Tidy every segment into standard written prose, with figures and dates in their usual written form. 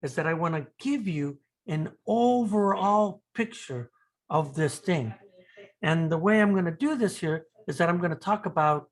is that I want to give you an overall picture of this thing. And the way I'm going to do this here is that I'm going to talk about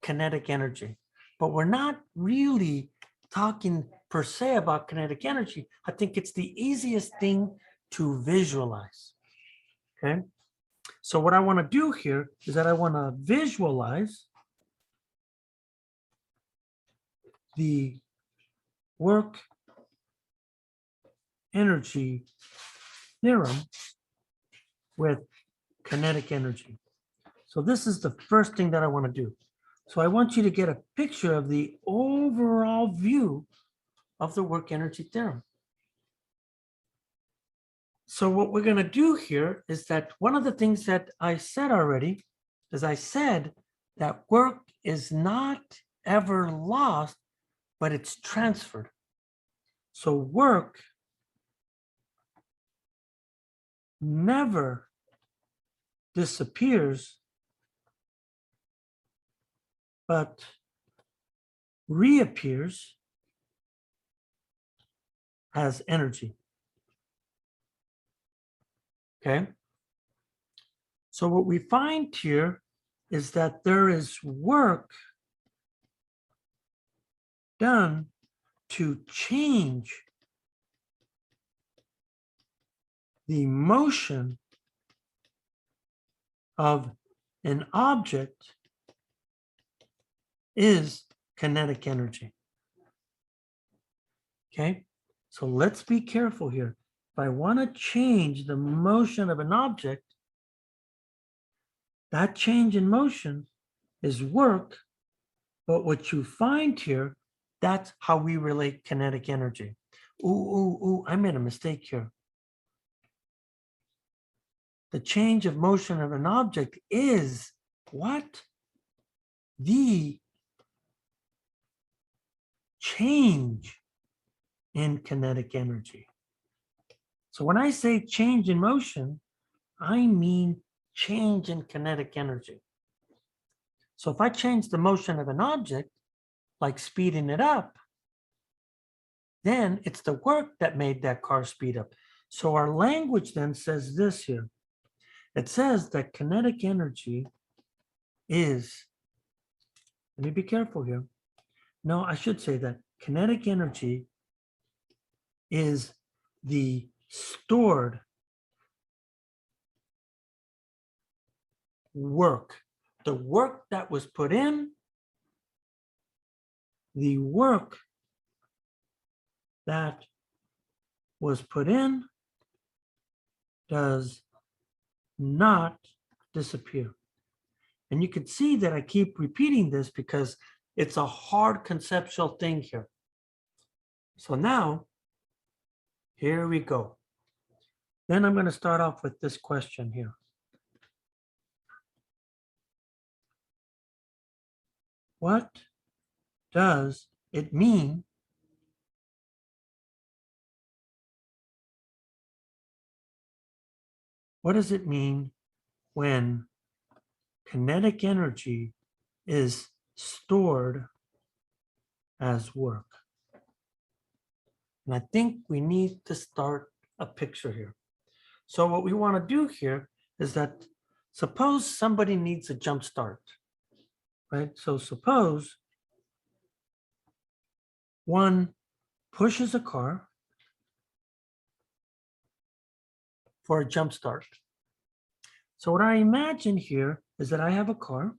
kinetic energy, but we're not really talking per se about kinetic energy. I think it's the easiest thing to visualize. Okay. So what I want to do here is that I want to visualize the work energy theorem with kinetic energy. So this is the first thing that I want to do. So I want you to get a picture of the overall view of the work energy theorem. So what we're going to do here is that one of the things that I said already is I said that work is not ever lost, but it's transferred. So work never disappears, but reappears as energy. Okay. So what we find here is that there is work done to change the motion of an object is kinetic energy. Okay, so let's be careful here. If I want to change the motion of an object, that change in motion is work, but what you find here, that's how we relate kinetic energy. Ooh, I made a mistake here. The change of motion of an object is what? The change in kinetic energy. So when I say change in motion, I mean change in kinetic energy. So if I change the motion of an object, like speeding it up, then it's the work that made that car speed up. So our language then says this here. It says that kinetic energy is, let me be careful here. No, I should say that kinetic energy is the stored work, the work that was put in, the work that was put in does not disappear. And you can see that I keep repeating this because it's a hard conceptual thing here. So now, here we go. Then I'm going to start off with this question here. What does it mean when kinetic energy is stored as work? And I think we need to start a picture here. So what we want to do here is that suppose somebody needs a jump start, right? So suppose one pushes a car for a jump start. So what I imagine here is that I have a car.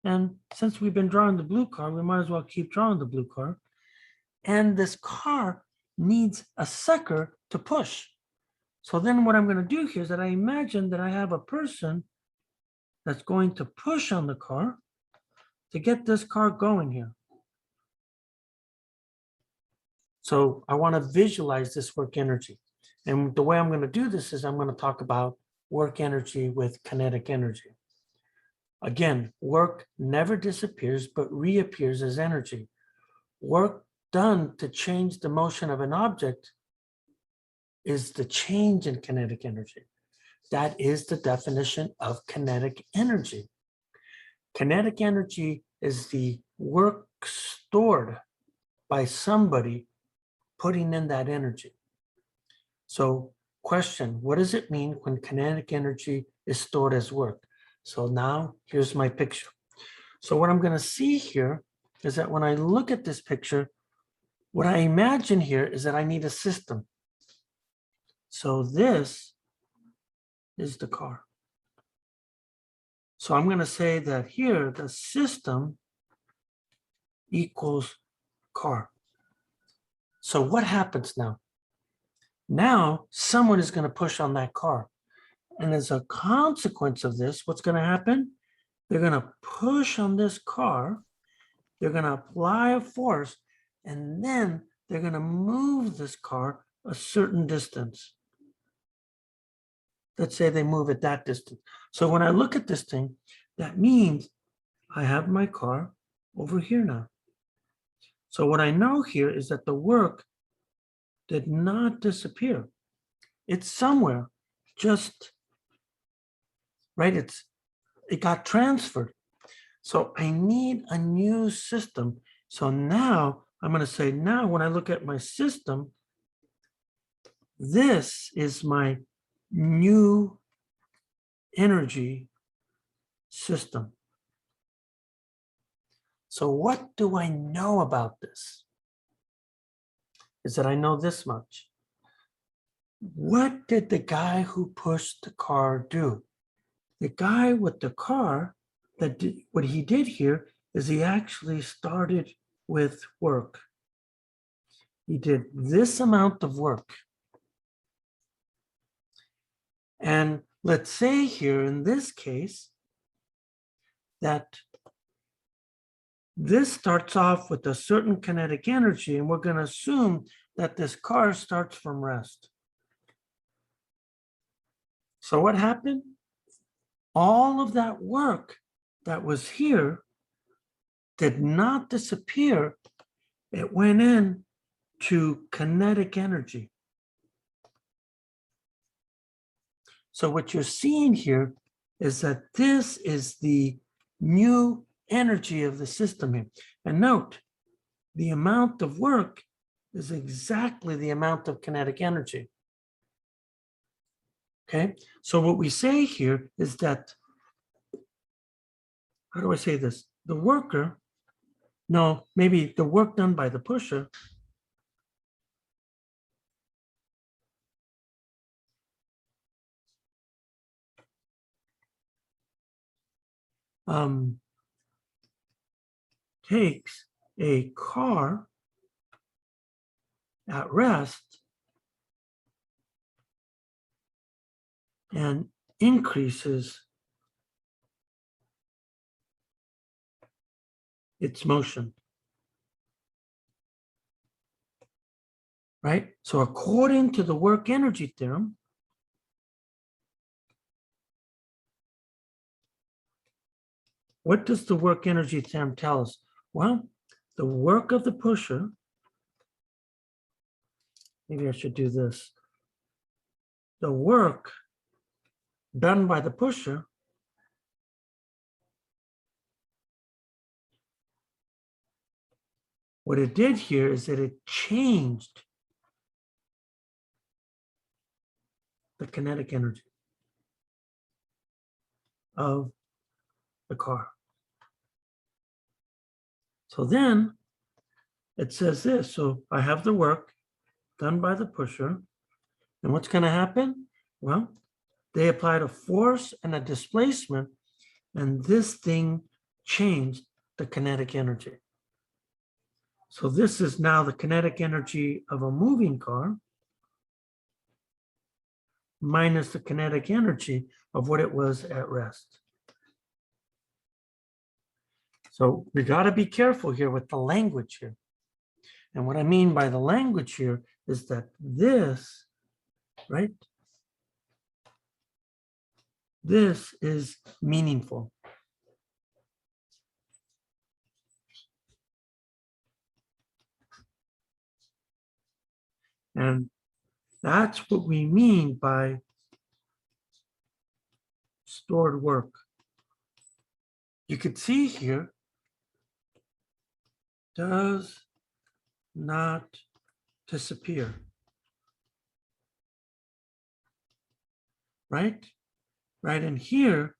And since we've been drawing the blue car, we might as well keep drawing the blue car. And this car needs a sucker to push. So then what I'm going to do here is that I imagine that I have a person that's going to push on the car to get this car going here. So I want to visualize this work energy. And the way I'm going to do this is I'm going to talk about work energy with kinetic energy. Again, work never disappears, but reappears as energy. Work done to change the motion of an object is the change in kinetic energy. That is the definition of kinetic energy. Kinetic energy is the work stored by somebody putting in that energy. So question, what does it mean when kinetic energy is stored as work? So now here's my picture. So what I'm going to see here is that when I look at this picture, what I imagine here is that I need a system. So this is the car. So I'm going to say that here the system equals car. So what happens now? Now someone is going to push on that car. And as a consequence of this, what's going to happen? They're going to push on this car. They're going to apply a force, and then they're going to move this car a certain distance. Let's say they move it that distance. So when I look at this thing, that means I have my car over here now. So what I know here is that the work did not disappear. It's somewhere, just, right? It got transferred. So I need a new system. So now I'm going to say, now when I look at my system, this is my new energy system. So what do I know about this? Is that I know this much. What did the guy who pushed the car do? The guy with the car, what he did here is he actually started with work. He did this amount of work. And let's say here in this case that this starts off with a certain kinetic energy, and we're going to assume that this car starts from rest. So what happened? All of that work that was here did not disappear. It went in to kinetic energy. So what you're seeing here is that this is the new energy of the system here. And note, the amount of work is exactly the amount of kinetic energy. Okay, so what we say here is that, how do I say this? The worker, no, maybe the work done by the pusher takes a car at rest and increases its motion. Right? So according to the work energy theorem, what does the work energy theorem tell us? Well, the work of the pusher, maybe I should do this. The work done by the pusher what it did here is that it changed the kinetic energy of the car. So then it says this. So I have the work done by the pusher. And what's going to happen? Well, they applied a force and a displacement, and this thing changed the kinetic energy. So this is now the kinetic energy of a moving car minus the kinetic energy of what it was at rest. So we got to be careful here with the language here. And what I mean by the language here is that this, right? This is meaningful. And that's what we mean by stored work. you could see here, does not disappear. Right? Right, and here,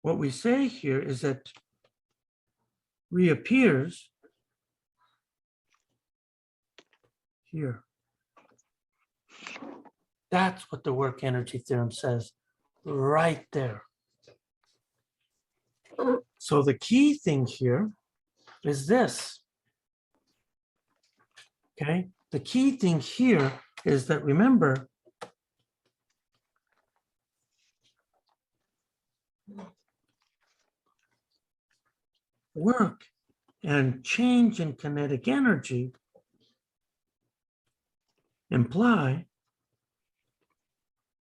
what we say here is that reappears here. That's what the work energy theorem says right there. So the key thing here is this. Okay, the key thing here is that, remember, work and change in kinetic energy imply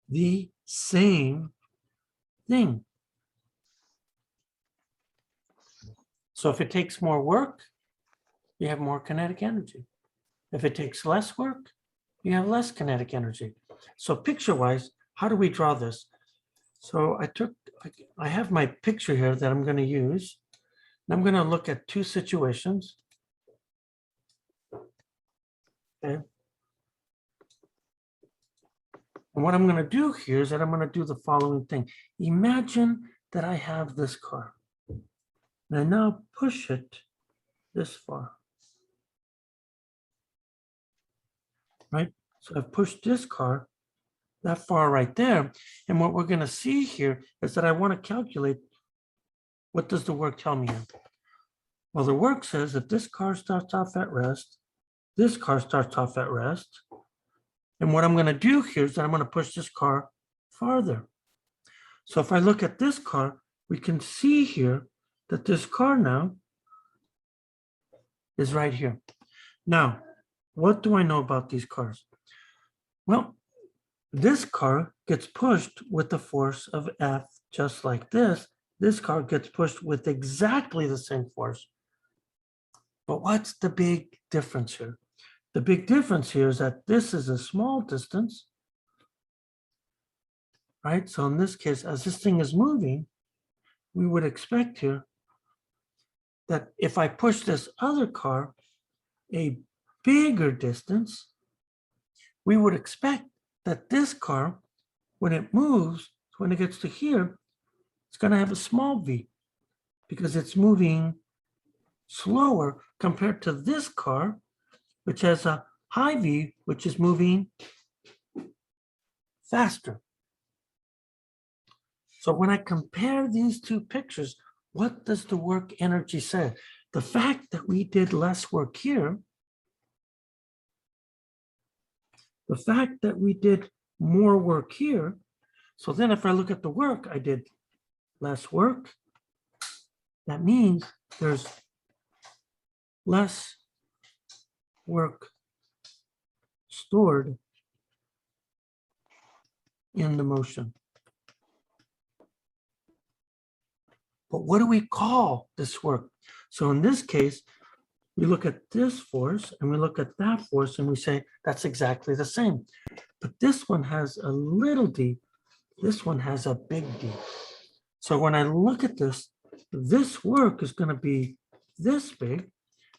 the same thing. So if it takes more work, you have more kinetic energy. If it takes less work, you have less kinetic energy. So picture-wise, how do we draw this? So I have my picture here that I'm going to use. I'm going to look at two situations. Okay. And what I'm going to do here is that I'm going to do the following thing. Imagine that I have this car. And I now push it this far. Right? So I've pushed this car that far right there. And what we're going to see here is that I want to calculate, what does the work tell me here? Well, the work says if this car starts off at rest, this car starts off at rest. And what I'm going to do here is that I'm going to push this car farther. So if I look at this car, we can see here that this car now is right here. Now, what do I know about these cars? Well, this car gets pushed with the force of F, just like this. This car gets pushed with exactly the same force. But what's the big difference here? The big difference here is that this is a small distance, right? So in this case, as this thing is moving, we would expect here that if I push this other car a bigger distance, we would expect that this car, when it moves, when it gets to here, it's going to have a small v because it's moving slower compared to this car, which has a high v, which is moving faster. So when I compare these two pictures, what does the work energy say? The fact that we did less work here, the fact that we did more work here, so then if I look at the work, I did less work. That means there's less work stored in the motion. But what do we call this work? So in this case, we look at this force and we look at that force and we say that's exactly the same. But this one has a little d, this one has a big D. So when I look at this work is going to be this big,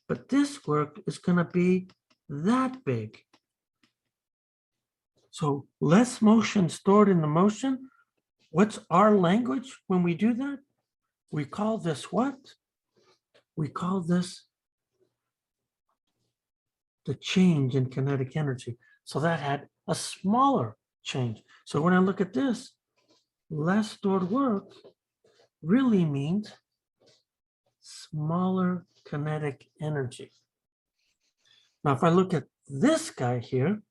but this work is going to be that big. So less motion stored in the motion. What's our language when we do that? We call this what? We call this the change in kinetic energy. So that had a smaller change. So when I look at this, less stored work really means smaller kinetic energy. Now, if I look at this guy here,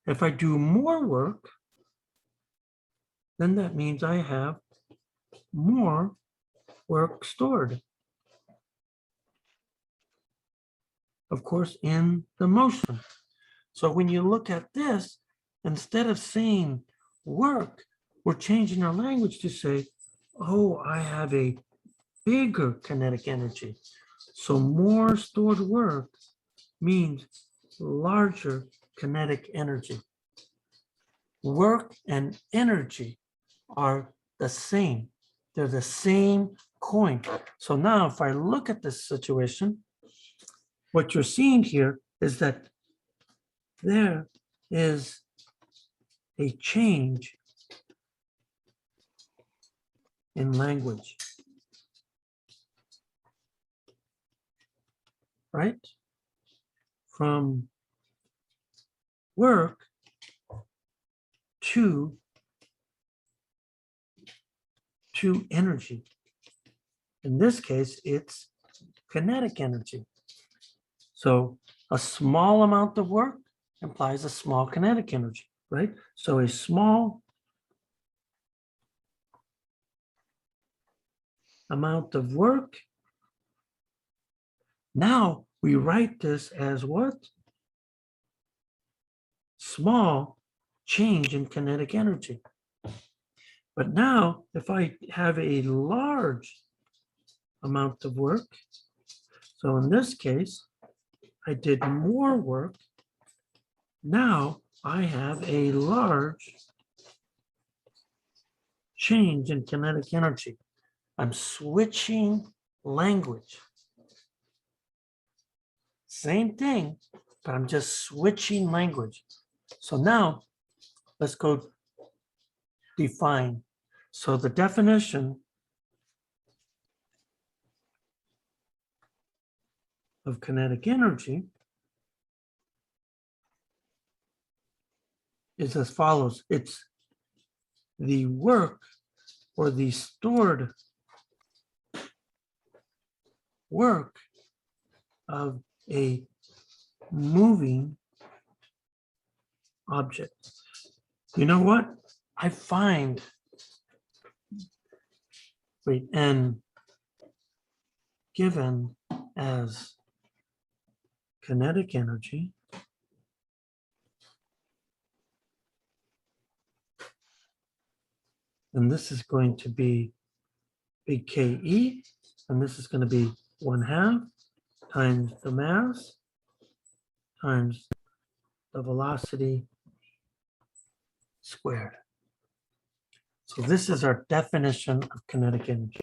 if I do more work, then that means I have more work stored. Of course, in the motion. So when you look at this, instead of saying work, we're changing our language to say, oh, I have a bigger kinetic energy. So more stored work means larger kinetic energy. Work and energy are the same. They're the same coin. So now if I look at this situation, what you're seeing here is that there is a change in language, right? From work to energy. In this case, it's kinetic energy. So a small amount of work implies a small kinetic energy, right? So a small amount of work. Now we write this as what? Small change in kinetic energy. But now if I have a large amount of work, so in this case, I did more work. Now I have a large change in kinetic energy. I'm switching language. Same thing, but I'm just switching language. So now let's go define. So the definition of kinetic energy is as follows. It's the work or the stored work of a moving object. You know what? I find, N given as kinetic energy and this is going to be big KE, and this is going to be 1/2 times the mass times the velocity squared. So this is our definition of kinetic energy.